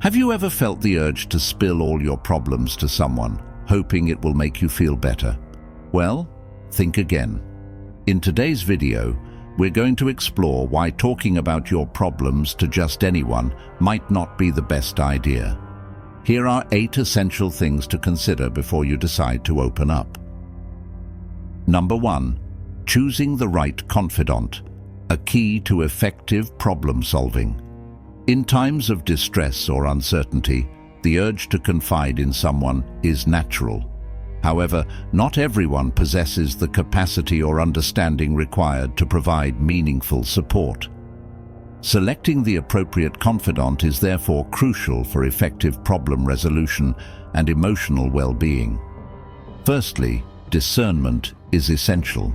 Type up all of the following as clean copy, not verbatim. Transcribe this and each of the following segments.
Have you ever felt the urge to spill all your problems to someone, hoping it will make you feel better? Well, think again. In today's video, we're going to explore why talking about your problems to just anyone might not be the best idea. Here are 8 essential things to consider before you decide to open up. Number 1. Choosing the right confidant, a key to effective problem solving. In times of distress or uncertainty, the urge to confide in someone is natural. However, not everyone possesses the capacity or understanding required to provide meaningful support. Selecting the appropriate confidant is therefore crucial for effective problem resolution and emotional well-being. Firstly, discernment is essential.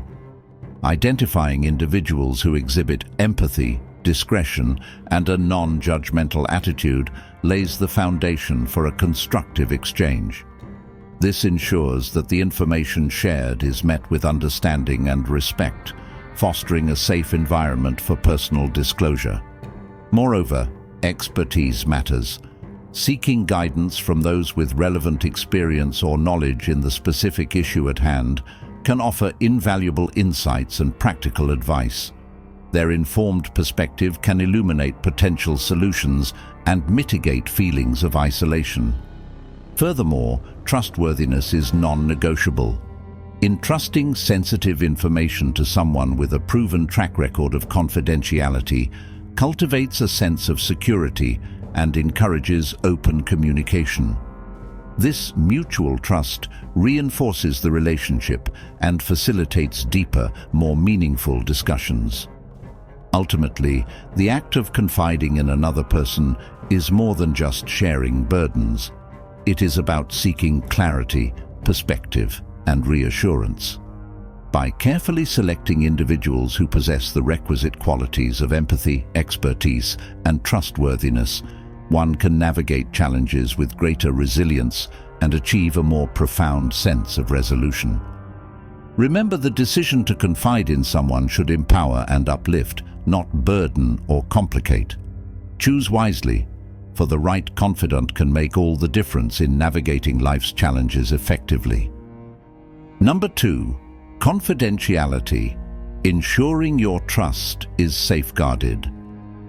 Identifying individuals who exhibit empathy, discretion, and a non-judgmental attitude lays the foundation for a constructive exchange. This ensures that the information shared is met with understanding and respect, fostering a safe environment for personal disclosure. Moreover, expertise matters. Seeking guidance from those with relevant experience or knowledge in the specific issue at hand can offer invaluable insights and practical advice. Their informed perspective can illuminate potential solutions and mitigate feelings of isolation. Furthermore, trustworthiness is non-negotiable. Entrusting sensitive information to someone with a proven track record of confidentiality cultivates a sense of security and encourages open communication. This mutual trust reinforces the relationship and facilitates deeper, more meaningful discussions. Ultimately, the act of confiding in another person is more than just sharing burdens. It is about seeking clarity, perspective, and reassurance. By carefully selecting individuals who possess the requisite qualities of empathy, expertise, and trustworthiness, one can navigate challenges with greater resilience and achieve a more profound sense of resolution. Remember, the decision to confide in someone should empower and uplift, not burden or complicate. Choose wisely, for the right confidant can make all the difference in navigating life's challenges effectively. Number 2. Confidentiality. Ensuring your trust is safeguarded.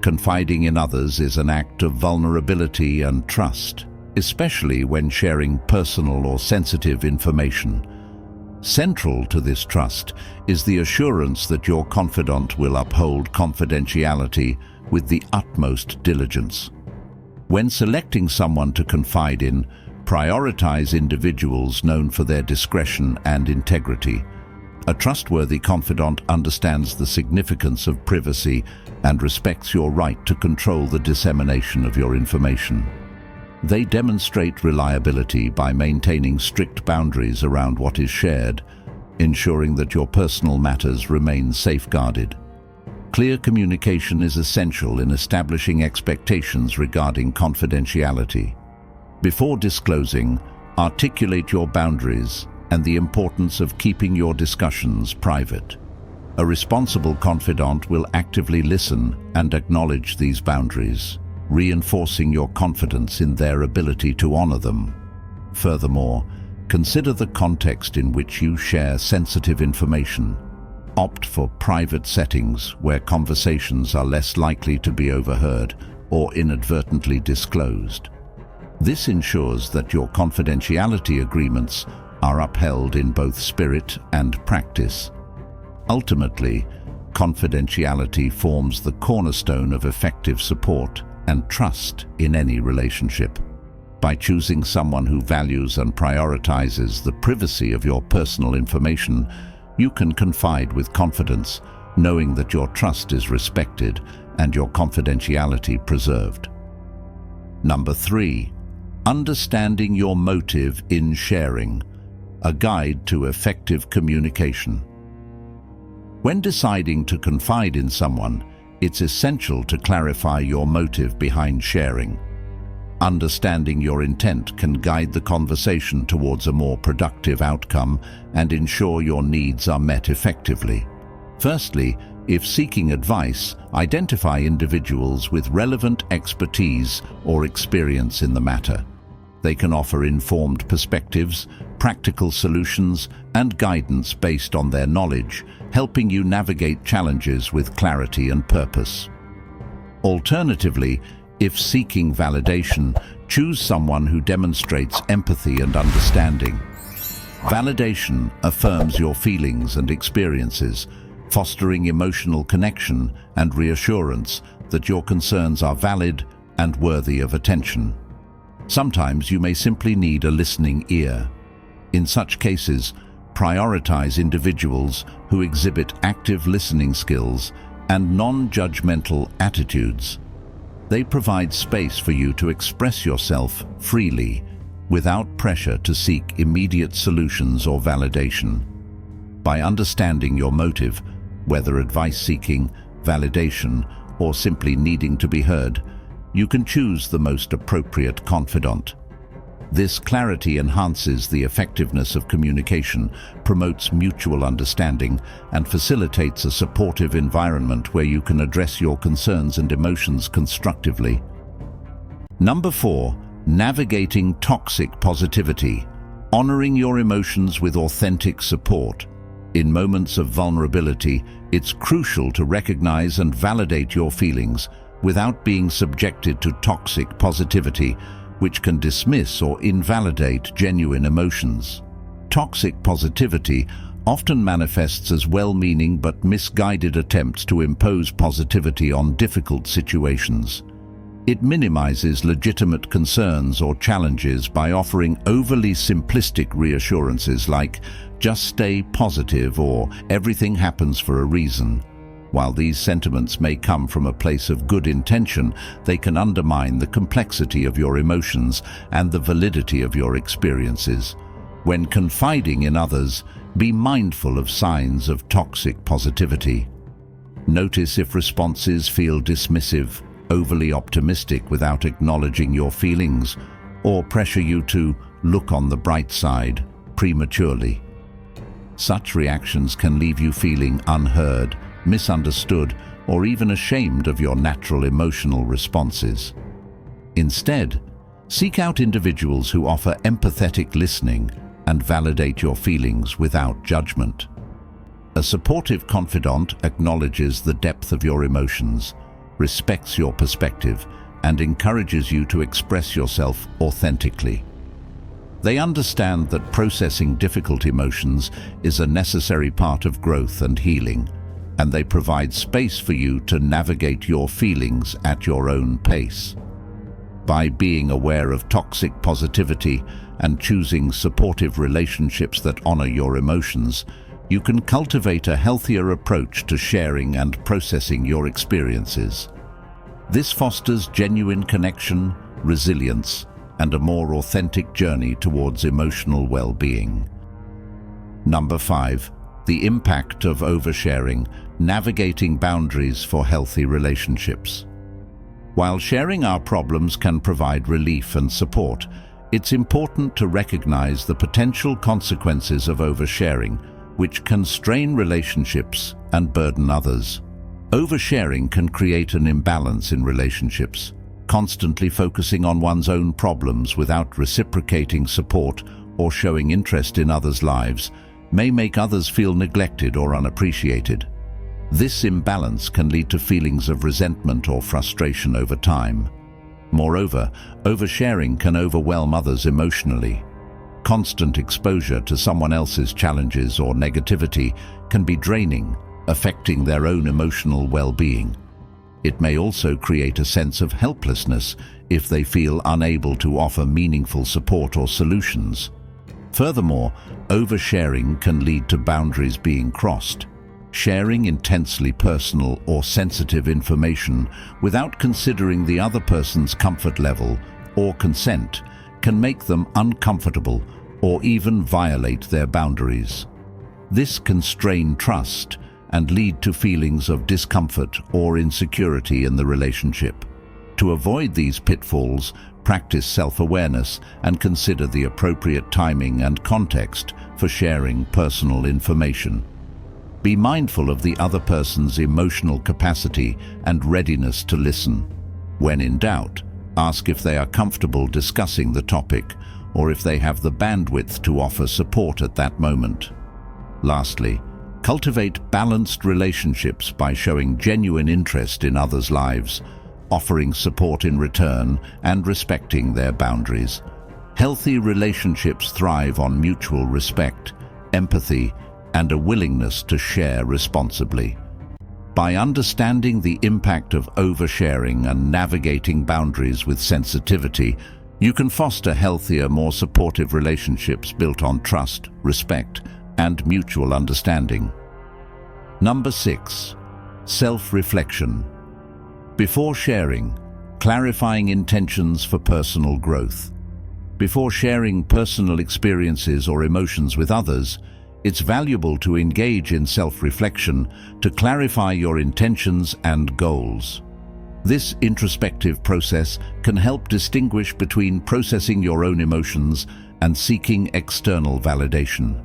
Confiding in others is an act of vulnerability and trust, especially when sharing personal or sensitive information. Central to this trust is the assurance that your confidant will uphold confidentiality with the utmost diligence. When selecting someone to confide in, prioritize individuals known for their discretion and integrity. A trustworthy confidant understands the significance of privacy and respects your right to control the dissemination of your information. They demonstrate reliability by maintaining strict boundaries around what is shared, ensuring that your personal matters remain safeguarded. Clear communication is essential in establishing expectations regarding confidentiality. Before disclosing, articulate your boundaries and the importance of keeping your discussions private. A responsible confidant will actively listen and acknowledge these boundaries, reinforcing your confidence in their ability to honor them. Furthermore, consider the context in which you share sensitive information. Opt for private settings where conversations are less likely to be overheard or inadvertently disclosed. This ensures that your confidentiality agreements are upheld in both spirit and practice. Ultimately, confidentiality forms the cornerstone of effective support and trust in any relationship. By choosing someone who values and prioritizes the privacy of your personal information, you can confide with confidence, knowing that your trust is respected and your confidentiality preserved. Number 3. Understanding your motive in sharing, a guide to effective communication. When deciding to confide in someone, it's essential to clarify your motive behind sharing. Understanding your intent can guide the conversation towards a more productive outcome and ensure your needs are met effectively. Firstly, If seeking advice, identify individuals with relevant expertise or experience in the matter. They can offer informed perspectives, practical solutions, and guidance based on their knowledge, helping you navigate challenges with clarity and purpose. Alternatively, if seeking validation, choose someone who demonstrates empathy and understanding. Validation affirms your feelings and experiences, fostering emotional connection and reassurance that your concerns are valid and worthy of attention. Sometimes you may simply need a listening ear. In such cases, prioritize individuals who exhibit active listening skills and non-judgmental attitudes. They provide space for you to express yourself freely, without pressure to seek immediate solutions or validation. By understanding your motive, whether advice-seeking, validation, or simply needing to be heard, you can choose the most appropriate confidant. This clarity enhances the effectiveness of communication, promotes mutual understanding, and facilitates a supportive environment where you can address your concerns and emotions constructively. Number 4. Navigating toxic positivity. Honoring your emotions with authentic support. In moments of vulnerability, it's crucial to recognize and validate your feelings without being subjected to toxic positivity, which can dismiss or invalidate genuine emotions. Toxic positivity often manifests as well-meaning but misguided attempts to impose positivity on difficult situations. It minimizes legitimate concerns or challenges by offering overly simplistic reassurances like, "Just stay positive," or "Everything happens for a reason." While these sentiments may come from a place of good intention, they can undermine the complexity of your emotions and the validity of your experiences. When confiding in others, be mindful of signs of toxic positivity. Notice if responses feel dismissive, overly optimistic without acknowledging your feelings, or pressure you to look on the bright side prematurely. Such reactions can leave you feeling unheard, misunderstood, or even ashamed of your natural emotional responses. Instead, seek out individuals who offer empathetic listening and validate your feelings without judgment. A supportive confidant acknowledges the depth of your emotions, respects your perspective, and encourages you to express yourself authentically. They understand that processing difficult emotions is a necessary part of growth and healing, and they provide space for you to navigate your feelings at your own pace. By being aware of toxic positivity and choosing supportive relationships that honor your emotions, you can cultivate a healthier approach to sharing and processing your experiences. This fosters genuine connection, resilience, and a more authentic journey towards emotional well-being. Number 5. The impact of oversharing, navigating boundaries for healthy relationships. While sharing our problems can provide relief and support, it's important to recognize the potential consequences of oversharing, which can strain relationships and burden others. Oversharing can create an imbalance in relationships. Constantly focusing on one's own problems without reciprocating support or showing interest in others' lives may make others feel neglected or unappreciated. This imbalance can lead to feelings of resentment or frustration over time. Moreover, oversharing can overwhelm others emotionally. Constant exposure to someone else's challenges or negativity can be draining, affecting their own emotional well-being. It may also create a sense of helplessness if they feel unable to offer meaningful support or solutions. Furthermore, oversharing can lead to boundaries being crossed. Sharing intensely personal or sensitive information without considering the other person's comfort level or consent can make them uncomfortable or even violate their boundaries. This can strain trust and lead to feelings of discomfort or insecurity in the relationship. To avoid these pitfalls, practice self-awareness and consider the appropriate timing and context for sharing personal information. Be mindful of the other person's emotional capacity and readiness to listen. When in doubt, ask if they are comfortable discussing the topic or if they have the bandwidth to offer support at that moment. Lastly, cultivate balanced relationships by showing genuine interest in others' lives, offering support in return, and respecting their boundaries. Healthy relationships thrive on mutual respect, empathy, and a willingness to share responsibly. By understanding the impact of oversharing and navigating boundaries with sensitivity, you can foster healthier, more supportive relationships built on trust, respect, and mutual understanding. Number 6. Self-reflection. Before sharing, clarifying intentions for personal growth. Before sharing personal experiences or emotions with others, it's valuable to engage in self-reflection to clarify your intentions and goals. This introspective process can help distinguish between processing your own emotions and seeking external validation.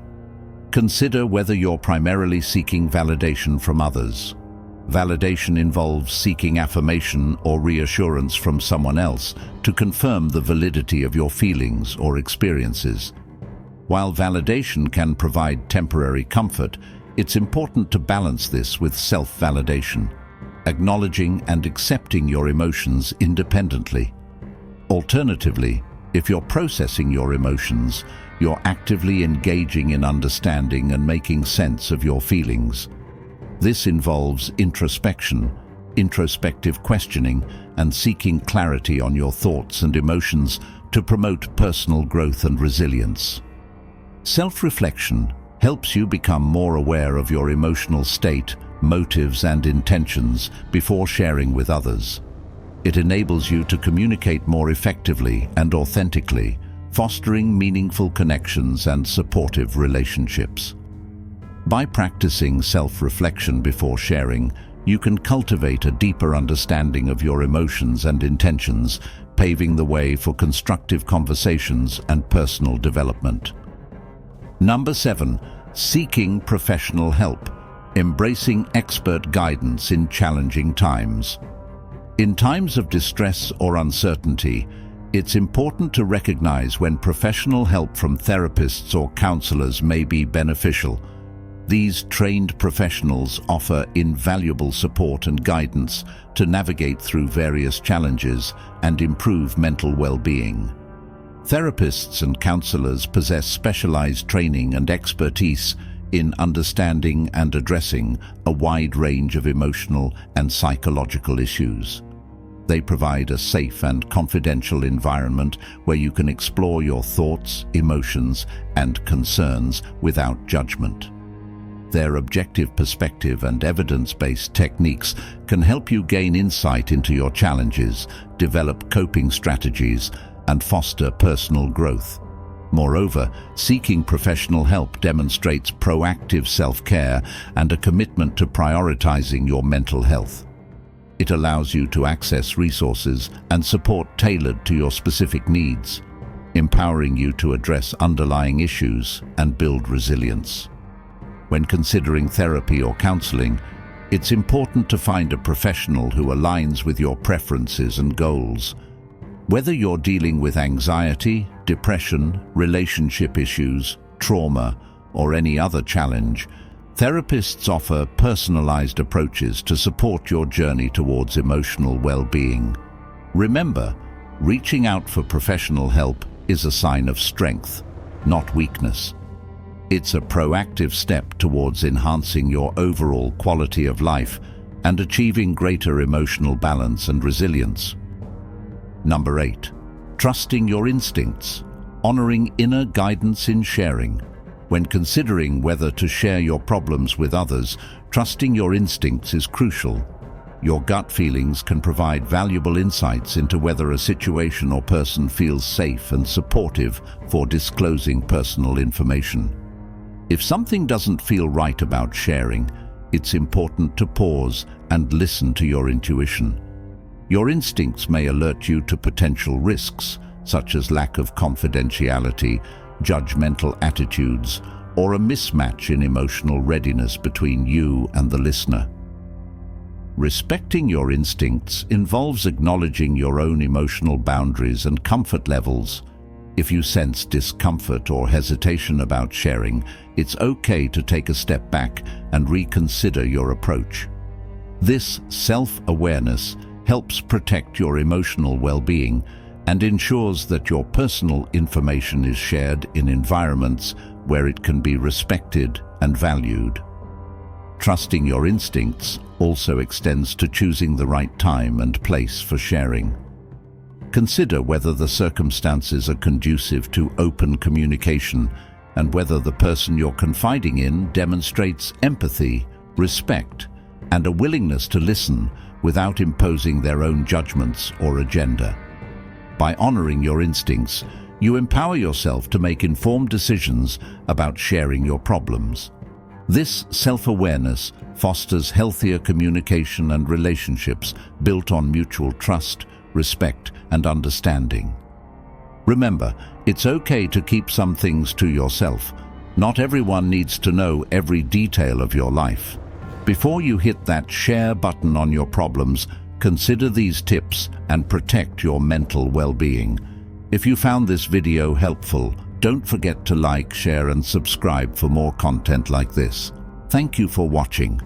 Consider whether you're primarily seeking validation from others. Validation involves seeking affirmation or reassurance from someone else to confirm the validity of your feelings or experiences. While validation can provide temporary comfort, it's important to balance this with self-validation, acknowledging and accepting your emotions independently. Alternatively, if you're processing your emotions, you're actively engaging in understanding and making sense of your feelings. This involves introspection, introspective questioning, and seeking clarity on your thoughts and emotions to promote personal growth and resilience. Self-reflection helps you become more aware of your emotional state, motives, and intentions before sharing with others. It enables you to communicate more effectively and authentically, fostering meaningful connections and supportive relationships. By practicing self-reflection before sharing, you can cultivate a deeper understanding of your emotions and intentions, paving the way for constructive conversations and personal development. Number 7. Seeking professional help. Embracing expert guidance in challenging times. In times of distress or uncertainty, it's important to recognize when professional help from therapists or counselors may be beneficial. These trained professionals offer invaluable support and guidance to navigate through various challenges and improve mental well-being. Therapists and counselors possess specialized training and expertise in understanding and addressing a wide range of emotional and psychological issues. They provide a safe and confidential environment where you can explore your thoughts, emotions, and concerns without judgment. Their objective perspective and evidence-based techniques can help you gain insight into your challenges, develop coping strategies, and foster personal growth. Moreover, seeking professional help demonstrates proactive self-care and a commitment to prioritizing your mental health. It allows you to access resources and support tailored to your specific needs, empowering you to address underlying issues and build resilience. When considering therapy or counseling, it's important to find a professional who aligns with your preferences and goals. Whether you're dealing with anxiety, depression, relationship issues, trauma, or any other challenge, therapists offer personalized approaches to support your journey towards emotional well-being. Remember, reaching out for professional help is a sign of strength, not weakness. It's a proactive step towards enhancing your overall quality of life and achieving greater emotional balance and resilience. Number 8. Trusting your instincts. Honoring inner guidance in sharing. When considering whether to share your problems with others, trusting your instincts is crucial. Your gut feelings can provide valuable insights into whether a situation or person feels safe and supportive for disclosing personal information. If something doesn't feel right about sharing, it's important to pause and listen to your intuition. Your instincts may alert you to potential risks, such as lack of confidentiality, judgmental attitudes, or a mismatch in emotional readiness between you and the listener. Respecting your instincts involves acknowledging your own emotional boundaries and comfort levels. If you sense discomfort or hesitation about sharing, it's okay to take a step back and reconsider your approach. This self-awareness helps protect your emotional well-being and ensures that your personal information is shared in environments where it can be respected and valued. Trusting your instincts also extends to choosing the right time and place for sharing. Consider whether the circumstances are conducive to open communication and whether the person you're confiding in demonstrates empathy, respect, and a willingness to listen without imposing their own judgments or agenda. By honoring your instincts, you empower yourself to make informed decisions about sharing your problems. This self-awareness fosters healthier communication and relationships built on mutual trust, respect, and understanding. Remember, it's okay to keep some things to yourself. Not everyone needs to know every detail of your life. Before you hit that share button on your problems, consider these tips and protect your mental well-being. If you found this video helpful, don't forget to like, share, and subscribe for more content like this. Thank you for watching.